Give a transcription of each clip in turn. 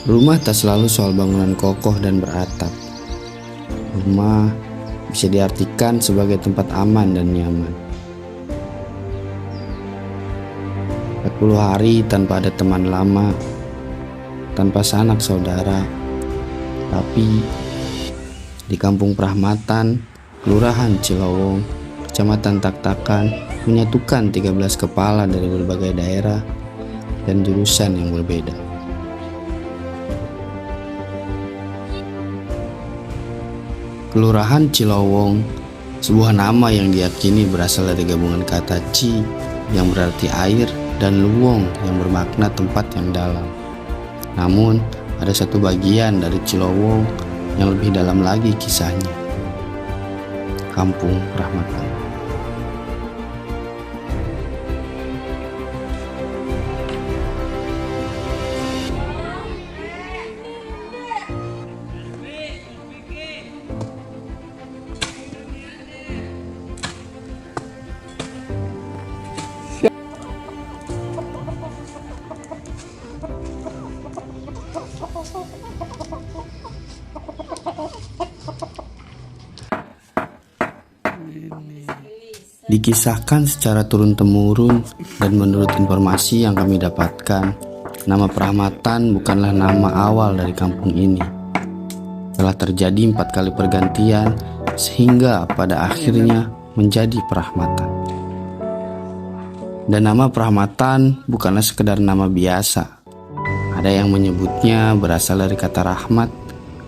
Rumah tak selalu soal bangunan kokoh dan beratap. Rumah bisa diartikan sebagai tempat aman dan nyaman. 40 hari tanpa ada teman lama, tanpa sanak saudara, tapi di Kampung Prahmatan, Kelurahan Cilowong, Kecamatan Taktakan, menyatukan 13 kepala dari berbagai daerah dan jurusan yang berbeda. Kelurahan Cilowong, sebuah nama yang diyakini berasal dari gabungan kata Ci yang berarti air dan Luwong yang bermakna tempat yang dalam. Namun, ada satu bagian dari Cilowong yang lebih dalam lagi kisahnya. Kampung Prahmatan. Dikisahkan secara turun-temurun dan menurut informasi yang kami dapatkan, nama Prahmatan bukanlah nama awal dari kampung ini. Telah terjadi 4 kali pergantian sehingga pada akhirnya menjadi Prahmatan. Dan nama Prahmatan bukanlah sekedar nama biasa. Ada yang menyebutnya berasal dari kata rahmat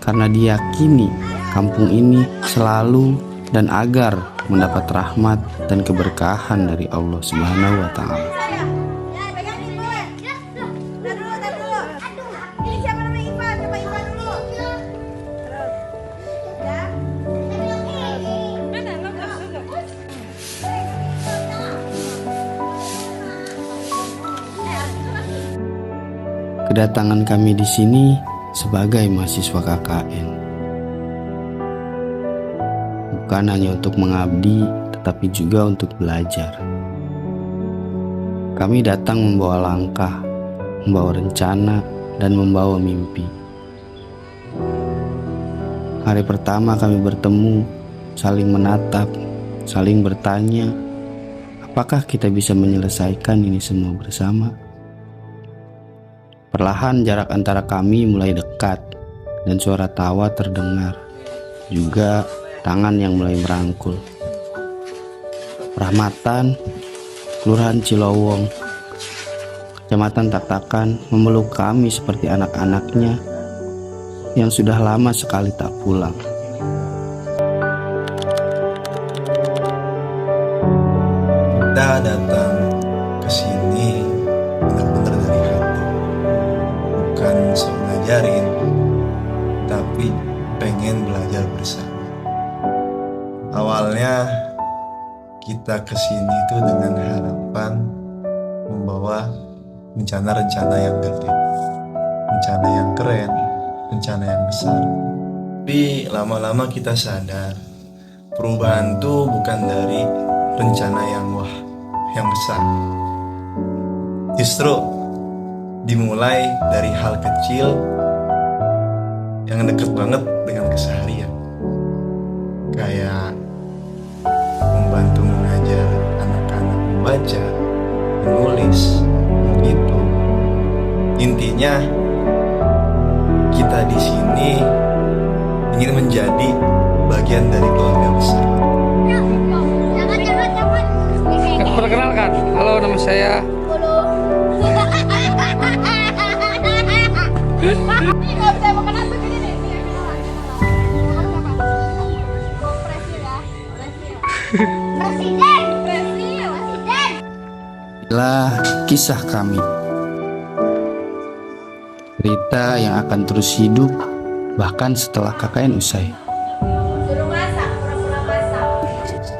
karena diyakini kampung ini selalu dan agar mendapat rahmat dan keberkahan dari Allah Subhanahu wa Ta'ala. Kedatangan kami di sini sebagai mahasiswa KKN. Bukan hanya untuk mengabdi, tetapi juga untuk belajar. Kami datang membawa langkah, membawa rencana, dan membawa mimpi. Hari pertama kami bertemu, saling menatap, saling bertanya, apakah kita bisa menyelesaikan ini semua bersama? Perlahan jarak antara kami mulai dekat, dan suara tawa terdengar. Juga tangan yang mulai merangkul. Prahmatan, Kelurahan Cilowong, Kecamatan Taktakan memeluk kami seperti anak-anaknya yang sudah lama sekali tak pulang. Kita datang ke sini benar-benar dari hati. Bukan sok ngajarin, tapi pengen belajar bersama. Awalnya kita kesini itu dengan harapan membawa rencana-rencana yang gede, rencana yang keren, rencana yang besar. Tapi lama-lama kita sadar perubahan itu bukan dari rencana yang wah, yang besar. Justru dimulai dari hal kecil yang deket banget dengan keseharian. Kayak membantu mengajar anak-anak membaca, menulis, begitu. Intinya kita di sini ingin menjadi bagian dari keluarga besar. Perkenalkan, halo, nama saya. Inilah kisah kami. Cerita yang akan terus hidup bahkan setelah KKN usai.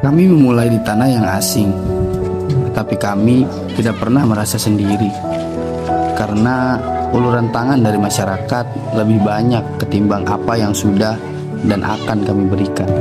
Kami memulai di tanah yang asing, tetapi kami tidak pernah merasa sendiri karena uluran tangan dari masyarakat lebih banyak ketimbang apa yang sudah dan akan kami berikan.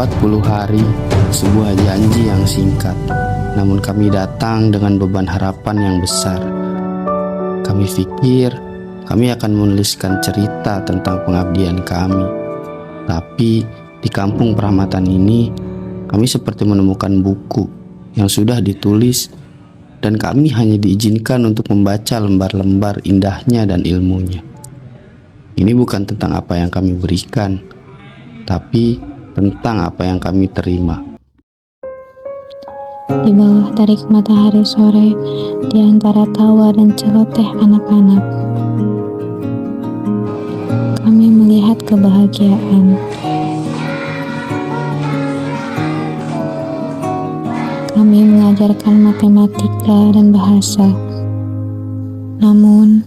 40 hari, sebuah janji yang singkat. Namun kami datang dengan beban harapan yang besar. Kami pikir kami akan menuliskan cerita tentang pengabdian kami. Tapi di kampung Prahmatan ini, kami seperti menemukan buku yang sudah ditulis dan kami hanya diizinkan untuk membaca lembar-lembar indahnya dan ilmunya. Ini bukan tentang apa yang kami berikan, tapi tentang apa yang kami terima. Di bawah terik matahari sore, di antara tawa dan celoteh anak-anak, kami melihat kebahagiaan. Kami mengajarkan matematika dan bahasa. Namun,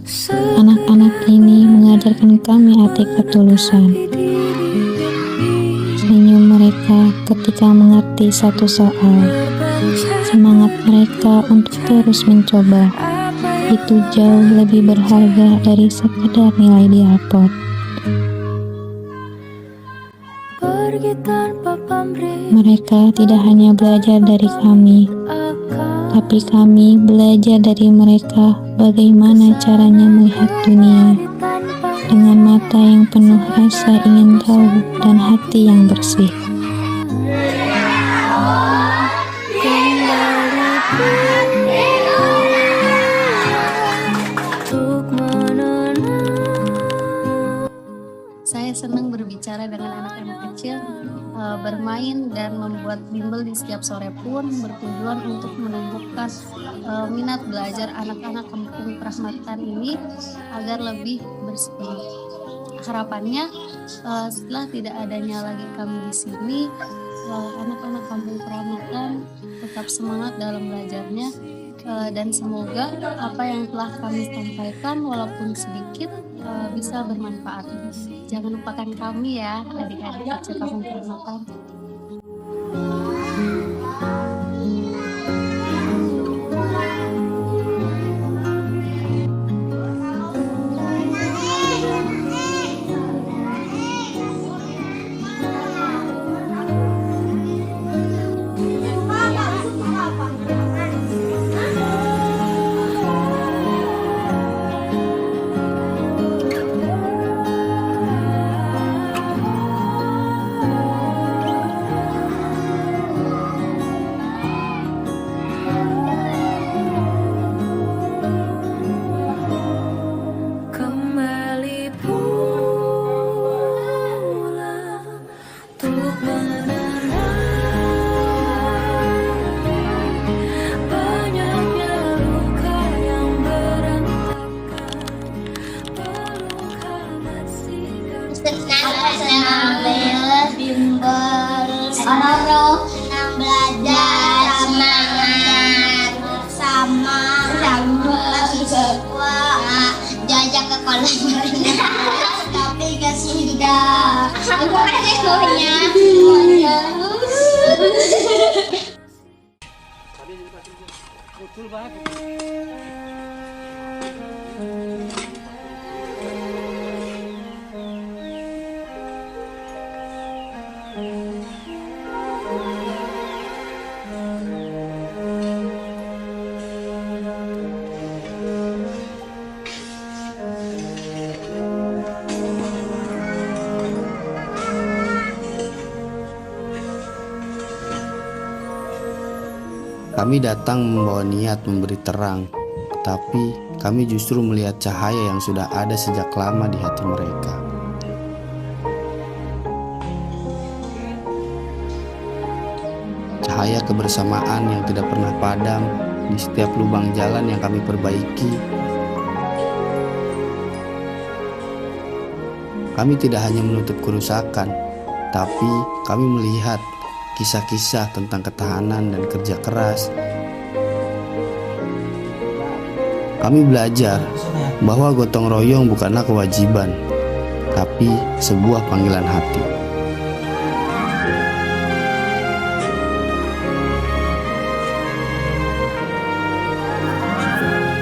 anak-anak ini mengajarkan kami arti ketulusan. Senyum mereka ketika mengerti satu soal. Semangat mereka untuk terus mencoba. Itu jauh lebih berharga dari sekedar nilai di rapot. Mereka tidak hanya belajar dari kami, tapi kami belajar dari mereka bagaimana caranya melihat dunia dengan mata yang penuh rasa ingin tahu dan hati yang bersih. Saya senang berbicara dengan anak-anak kecil, bermain dan membuat bimbel di setiap sore pun bertujuan untuk menumbuhkan minat belajar anak-anak kampung Prahmatan ini agar lebih bersemangat. Harapannya setelah tidak adanya lagi kami di sini, anak-anak kampung Prahmatan tetap semangat dalam belajarnya, dan semoga apa yang telah kami sampaikan walaupun sedikit bisa bermanfaat. Jangan lupakan kami ya, adik-adik kecil kampung Prahmatan. Senang bimbel, senang belajar, semangat sama jajak ke kolam tapi gak sudah. Aku kasih semuanya. Kami datang membawa niat memberi terang, tapi kami justru melihat cahaya yang sudah ada sejak lama di hati mereka. Cahaya kebersamaan yang tidak pernah padam di setiap lubang jalan yang kami perbaiki. Kami tidak hanya menutup kerusakan, tapi kami melihat kisah-kisah tentang ketahanan dan kerja keras. Kami belajar bahwa gotong royong bukanlah kewajiban, tapi sebuah panggilan hati.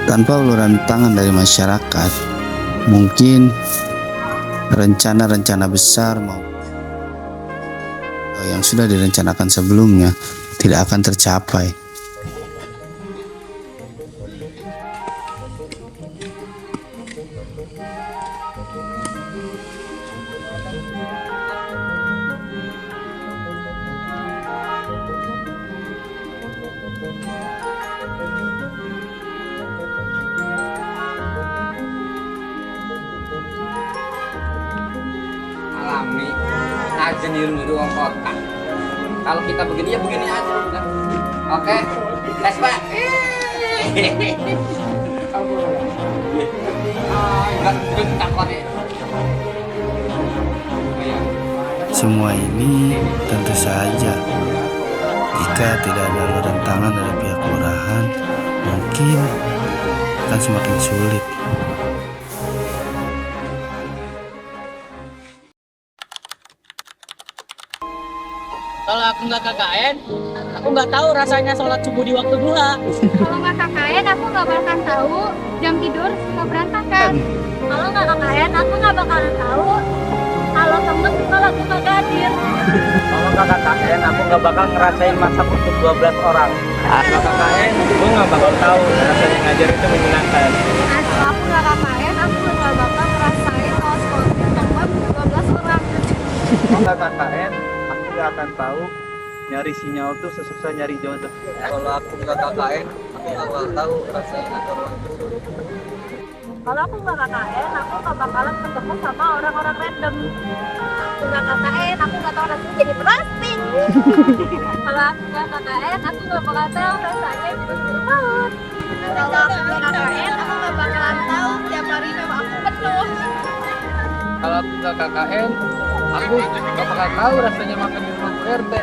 Tanpa uluran tangan dari masyarakat, mungkin rencana-rencana besar yang sudah direncanakan sebelumnya tidak akan tercapai. Alami aja niru-niru orang kota. Kalau kita begini ya begini aja udah. Oke, tes Pak. Enggak kok deh. Semua ini tentu saja jika tidak ada uluran tangan dari pihak kelurahan, mungkin akan semakin sulit. Kalau aku nggak KKN, aku nggak tahu rasanya sholat subuh di waktu duha. Kalau nggak KKN, aku nggak bakalan tahu jam tidur suka berantakan. Kalau nggak KKN, aku nggak bakalan tahu kalau temen kalau aku nggak hadir. Kalau nggak KKN, aku nggak bakal ngerasain masak untuk 12 orang. Kalau KKN, gue nggak bakal tahu rasanya ngajar itu menyenangkan. Kalau aku nggak KKN, aku nggak bakal ngerasain kalau sekolahnya temen 12 orang. Kalau nggak KKN, aku nggak akan tahu nyari sinyal tuh sesusah nyari jodoh. Kalau aku nggak KKN, aku nggak bakal tahu rasanya ngajar orang tersebut. Kalau aku nggak KKN, aku nggak bakalan ketemu sama orang-orang random. Aku nggak KKN, aku nggak tahu rasanya jadi berasing. Kalau aku nggak KKN, aku nggak bakalan tahu rasanya jadi bermaut. Kalau aku nggak KKN, aku nggak bakalan tahu tiap hari nama aku penuh. Kalau aku nggak KKN, aku nggak bakal tahu rasanya makan di rumah RT.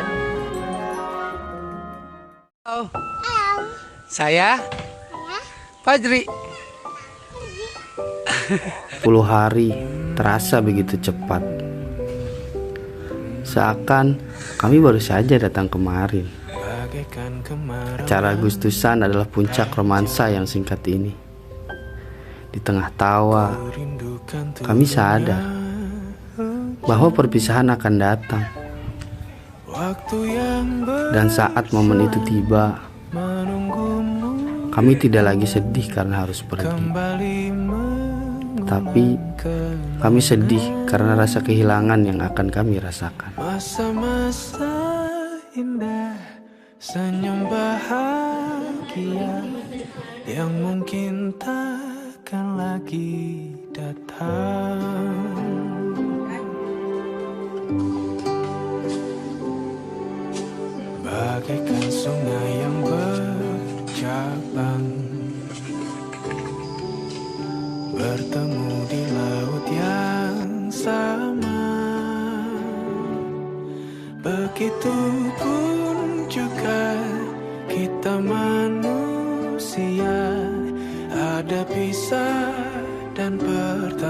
Halo. Saya Fajri. 10 hari terasa begitu cepat. Seakan kami baru saja datang kemarin. Acara Agustusan adalah puncak romansa yang singkat ini. Di tengah tawa, kami sadar bahwa perpisahan akan datang. Dan saat momen itu tiba, kami tidak lagi sedih karena harus pergi. Tapi kami sedih karena rasa kehilangan yang akan kami rasakan. Masa-masa indah, senyum bahagia yang mungkin takkan lagi datang. Bagaikan sungai yang bercabang, bertemu di laut yang sama. Begitupun juga kita manusia, ada pisah dan pertemuan,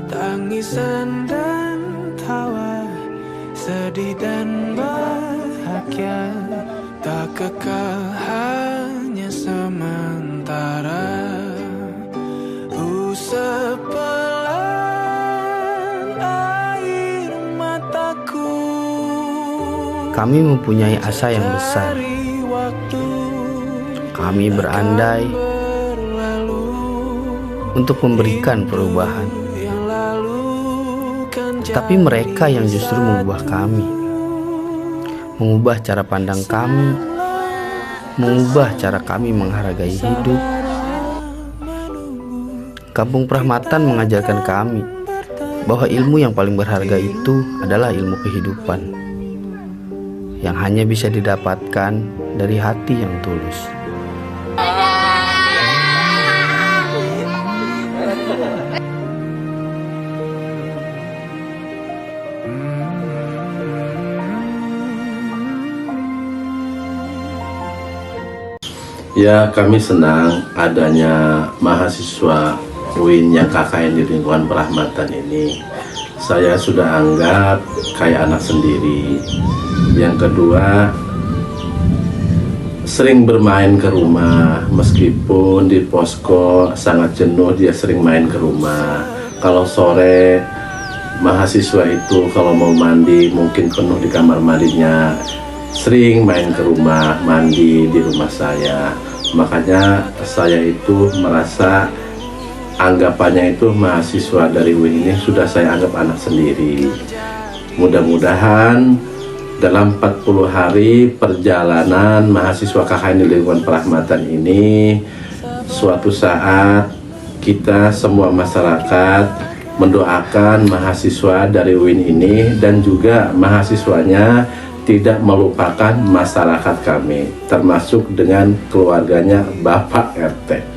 tangisan dan tawa, sedih dan bahagia, tak kekal, hanya sementara. Usap pelan air mataku. Kami mempunyai asa yang besar. Kami berandai untuk memberikan perubahan. Tapi mereka yang justru mengubah kami, mengubah cara pandang kami, mengubah cara kami menghargai hidup. Kampung Prahmatan mengajarkan kami bahwa ilmu yang paling berharga itu adalah ilmu kehidupan, yang hanya bisa didapatkan dari hati yang tulus. Ya, kami senang adanya mahasiswa UIN yang KKN di lingkungan Prahmatan ini. Saya sudah anggap kayak anak sendiri. Yang kedua, sering bermain ke rumah, meskipun di posko sangat jenuh, dia sering main ke rumah. Kalau sore mahasiswa itu kalau mau mandi mungkin penuh di kamar mandinya, sering main ke rumah mandi di rumah saya. Makanya saya itu merasa anggapannya itu mahasiswa dari UIN ini sudah saya anggap anak sendiri. Mudah-mudahan dalam 40 hari perjalanan mahasiswa KKN di lingkungan perahmatan ini, suatu saat kita semua masyarakat mendoakan mahasiswa dari UIN ini dan juga mahasiswanya tidak melupakan masyarakat kami, termasuk dengan keluarganya Bapak RT.